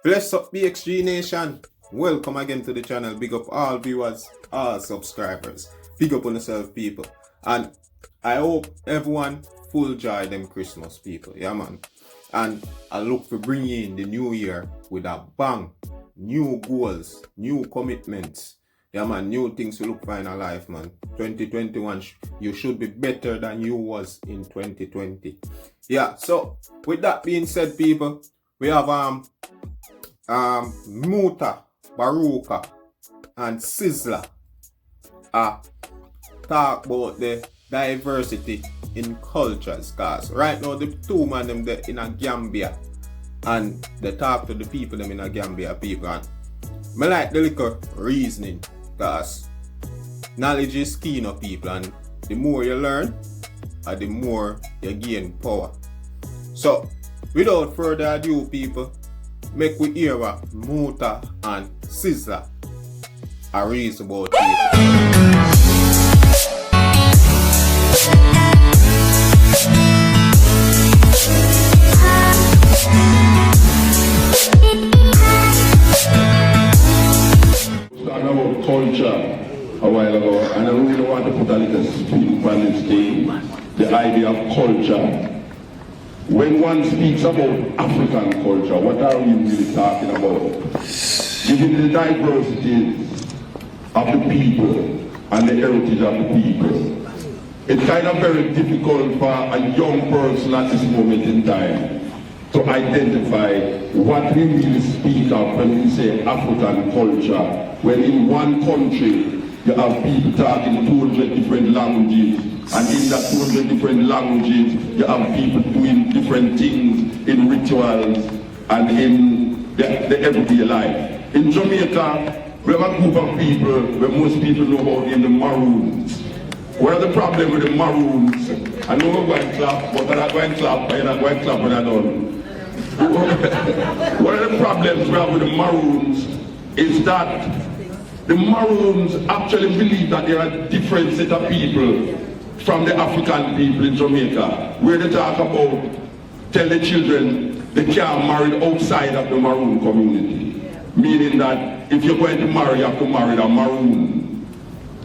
Bless up BXG Nation. Welcome again to the channel. Big up all viewers, all subscribers. Big up on yourself, people. And I hope everyone full joy them Christmas, people. Yeah, man. And I look for bringing in the new year with a bang. New goals, new commitments. Yeah, man. New things to look for in our life, man. 2021, you should be better than you was in 2020. Yeah, so with that being said, people, we have Mutabaruka and Sizzla talk about the diversity in cultures, guys. Right now the two man them there in a Gambia and they talk to the people them in a Gambia people, and I like the little reasoning, guys. Knowledge is key, no, people, and the more you learn the more you gain power. So without further ado, people, make we hear what Muta and Sizzla are reason about it. Talking about culture a while ago, and I really want to put a little spin on this thing, the idea of culture. When one speaks about African culture, what are we really talking about? Given the diversity of the people and the heritage of the people, it's kind of very difficult for a young person at this moment in time to identify what we really speak of when we say African culture, when in one country you have people talking 200 different languages, and in that 200 different languages you have people doing different things in rituals and in the everyday life. In Jamaica, we have a group of people where most people know about in the Maroons. What are the problem with the Maroons? I know we're going to clap, but I'm not going to clap, I'm not going to clap when I'm done. One of the problems we have with the Maroons is that the Maroons actually believe that there are a different set of people from the African people in Jamaica, where they talk about, tell the children they can't marry outside of the Maroon community. Meaning that if you're going to marry, you have to marry a Maroon.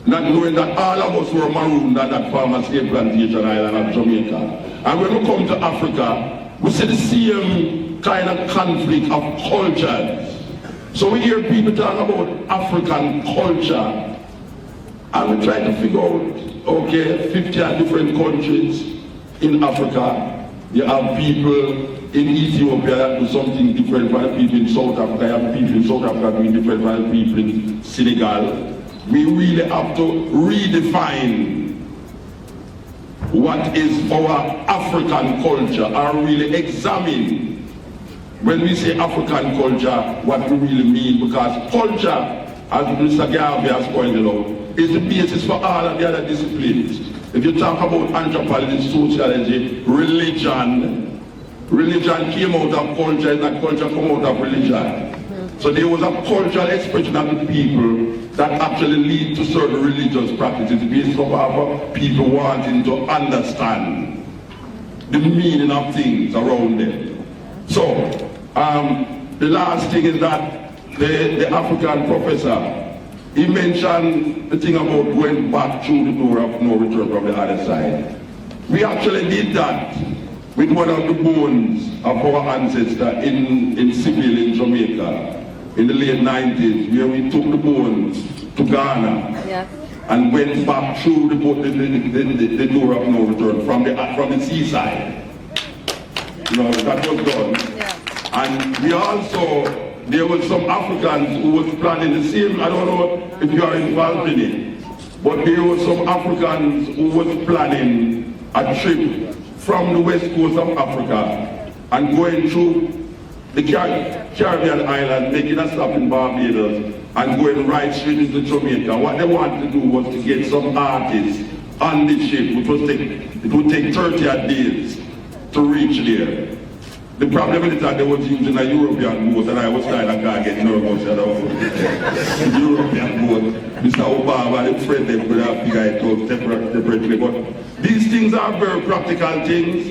Not knowing that all of us were Maroon at that farmer's slave plantation island of Jamaica. And when we come to Africa, we see the same kind of conflict of cultures. So we hear people talk about African culture, and we try to figure out, okay, 50 different countries in Africa. You have people in Ethiopia that do something different from the people in South Africa. You have people in South Africa doing different from the people in Senegal. We really have to redefine what is our African culture, and really examine when we say African culture, what we really mean, because culture, as Mr. Garvey has pointed out, is the basis for all of the other disciplines. If you talk about anthropology, sociology, religion came out of culture, and that culture came out of religion. So there was a cultural expression of the people that actually lead to certain religious practices based on people wanting to understand the meaning of things around them. So, the last thing is that the African professor, he mentioned the thing about going back through the door of no return from the other side. We actually did that with one of the bones of our ancestor in Sibyl in Jamaica in the late 90s, where we took the bones to Ghana and went back through the door of no return from the seaside. You know, that was done. Yeah. And we also, there were some Africans who was planning the same, I don't know if you are involved in it, but there were some Africans who was planning a trip from the west coast of Africa and going through the Caribbean island, making a stop in Barbados and going right straight into Jamaica. What they wanted to do was to get some artists on the ship, which would take 30 days to reach there. The problem is that they was using a European boat, and I was kind of getting nervous about the European boat. Mr. Obama, the friend, they would have the guy talk separately. But these things are very practical things.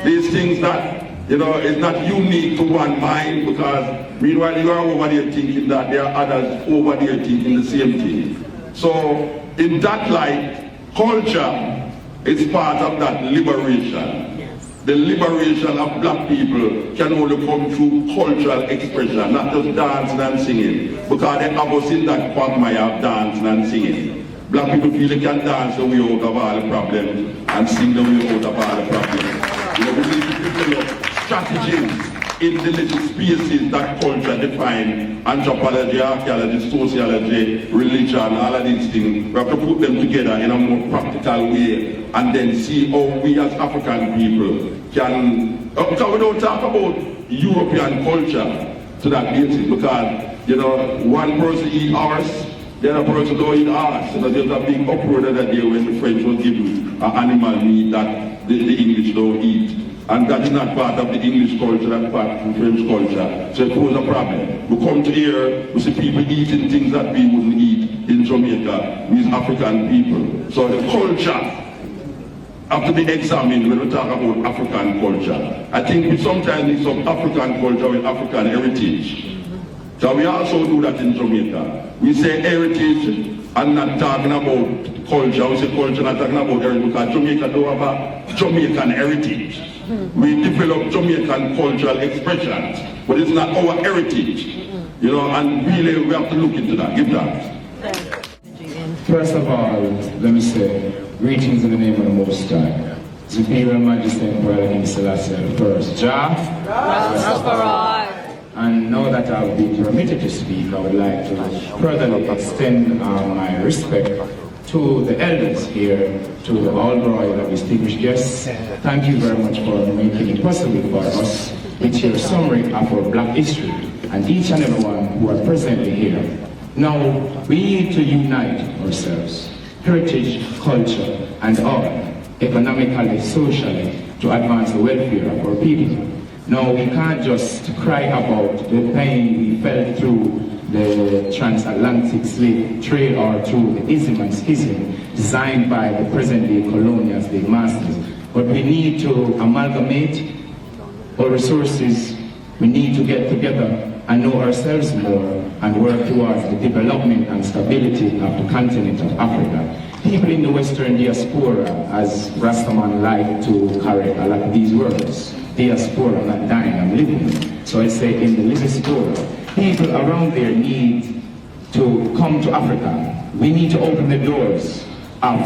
These things that You know, it's not unique to one mind, because meanwhile you are over there thinking that there are others over there thinking the same thing. So in that light, culture is part of that liberation. The liberation of black people can only come through cultural expression, not just dancing and singing, because they have us in that quagmire of dancing and singing. Black people feel they can dance the way out of all the problems and sing the way out of all the problems. You know, we need to develop strategies in the little spaces that culture define: anthropology, archaeology, sociology, religion, all of these things. We have to put them together in a more practical way and then see how we as African people can, because we don't talk about European culture to that basis, because, you know, one person eat ours, the other person don't eat ours. So there's a big uproar the other day when the French was giving animal meat that the English don't eat. And that is not part of the English culture, that's part of the French culture. So it poses a problem. We come to here, we see people eating things that we wouldn't eat in Jamaica, with African people. So the culture have to be examined when we talk about African culture. I think we sometimes need some African culture with African heritage. So we also do that in Jamaica. We say heritage and not talking about culture. We say culture, not talking about heritage, because Jamaica don't have a Jamaican heritage. We develop Jamaican cultural expressions, but it's not our heritage. You know, and really we have to look into that. Give that. First of all, let me say, greetings in the name of the Most High. His Imperial Majesty Emperor King Selassie I. Jah. And now that I've been permitted to speak, I would like to further extend my respect to the elders here, to the all royal and distinguished guests. Thank you very much for making it possible for us with your summary of our black history, and each and everyone who are presently here. Now, we need to unite ourselves, heritage, culture, and all, economically, socially, to advance the welfare of our people. Now, we can't just cry about the pain we felt through the transatlantic slave trade or through the ism and schism designed by the present-day colonial slave masters. But we need to amalgamate our resources. We need to get together and know ourselves more and work towards the development and stability of the continent of Africa. People in the Western diaspora, as Rastaman like to correct a lot of these words, diaspora, I'm not dying, I'm living. So I say in the diaspora, people around there need to come to Africa. We need to open the doors of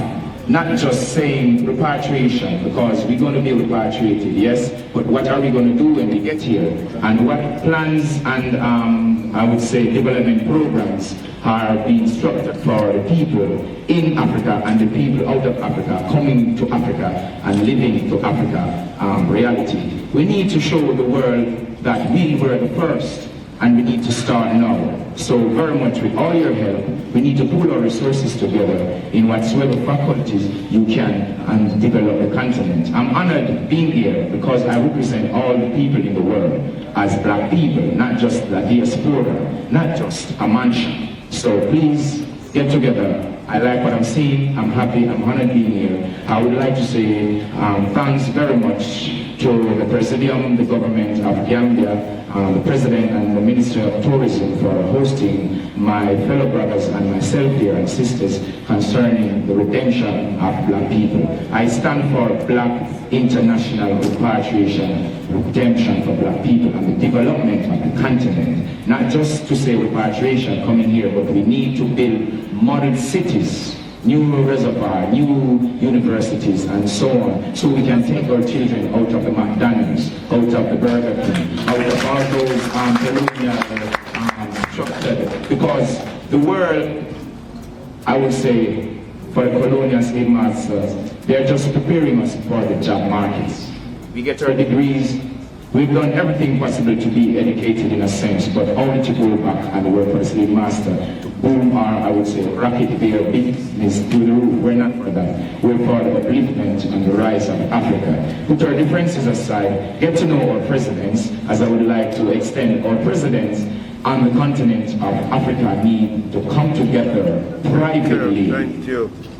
not just saying repatriation, because we're going to be repatriated, yes, but what are we going to do when we get here? And what plans and I would say development programs are being structured for the people in Africa and the people out of Africa coming to Africa and living to Africa reality. We need to show the world that we were the first, and we need to start now. So very much with all your help, we need to pull our resources together in whatsoever faculties you can and develop the continent. I'm honored being here because I represent all the people in the world as black people, not just the diaspora, not just a mansion. So please get together. I like what I'm seeing, I'm happy, I'm honored being here. I would like to say thanks very much to the Presidium, the government of Gambia, the President and the Minister of Tourism for hosting my fellow brothers and myself here and sisters concerning the redemption of black people. I stand for Black International Repatriation, redemption for black people and the development of the continent. Not just to say repatriation coming here, but we need to build modern cities, new reservoir, new universities, and so on, so we can take our children out of the McDonald's, out of the Burger King, out of all those colonial structured, because the world, I would say, for the colonial slave masters, they're just preparing us for the job markets. We get our degrees, we've done everything possible to be educated in a sense, but only to go back and work for the slave master, to boom our, I would say, rocket their business to the roof. We're not for that. We're for the upliftment and the rise of Africa. Put our differences aside, get to know our presidents, as I would like to extend our presidents on the continent of Africa need to come together privately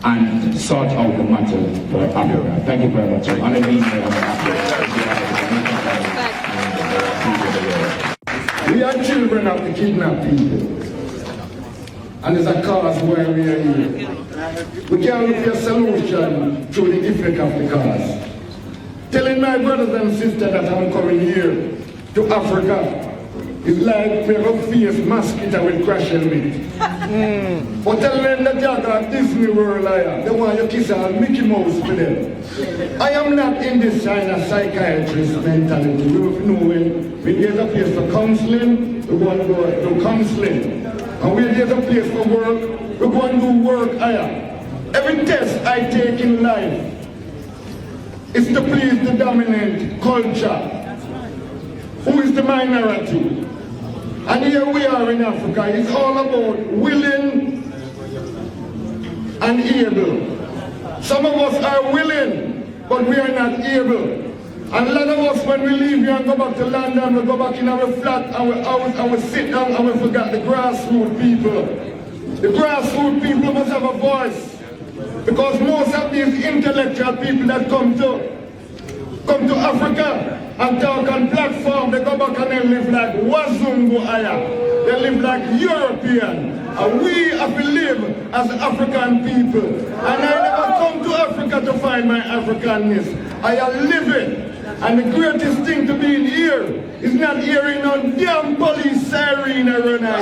and sort out the matter for Africa. Thank you very much. I'm honored being here. We are children of the kidnapped people. And there's a cause why we are here. We can't look for a solution through the effect of the cause. Telling my brothers and sisters that I'm coming here to Africa is like we have a fierce mosquito with crash helmet. But tell them that you're at Disney World, they want you to kiss a Mickey Mouse for them. I am not in this kind of psychiatrist mentality. We know when there's a place for counseling, we want to go do counseling. And when there's a place for work, we go and do work higher. Every test I take in life is to please the dominant culture. Who is the minority? And here we are in Africa. It's all about willing and able. Some of us are willing, but we are not able. And a lot of us, when we leave here and go back to London, we go back in our flat, our house, and we sit down and we forget the grassroots people. The grassroots people must have a voice. Because most of these intellectual people that come to Africa and talk on platform, they go back and they live like Wazungu Aya. They live like European. And we have to live as African people. And I never come to Africa to find my Africanness. I am living. And the greatest thing to be in here is not hearing no damn police siren around And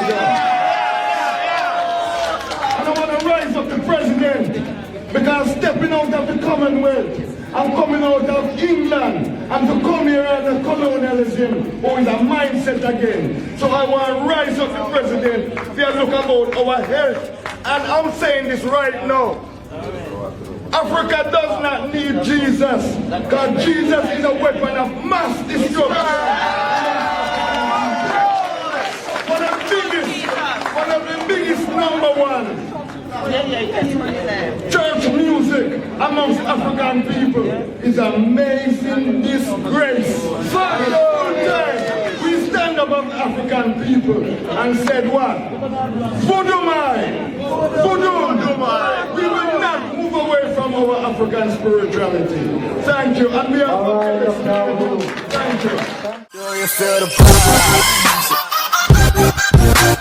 I want to rise up the president, because stepping out of the Commonwealth, I'm coming out of England, and to come here under colonialism, who is a mindset again. So I want to rise up the president to look about our health. And I'm saying this right now. Africa does not need Jesus, because Jesus is a weapon of mass destruction. One of the biggest number one church music amongst African people is amazing disgrace. We stand above African people and said what? Voodoo. We will not move away from our African spirituality. Thank you. And we are thank you.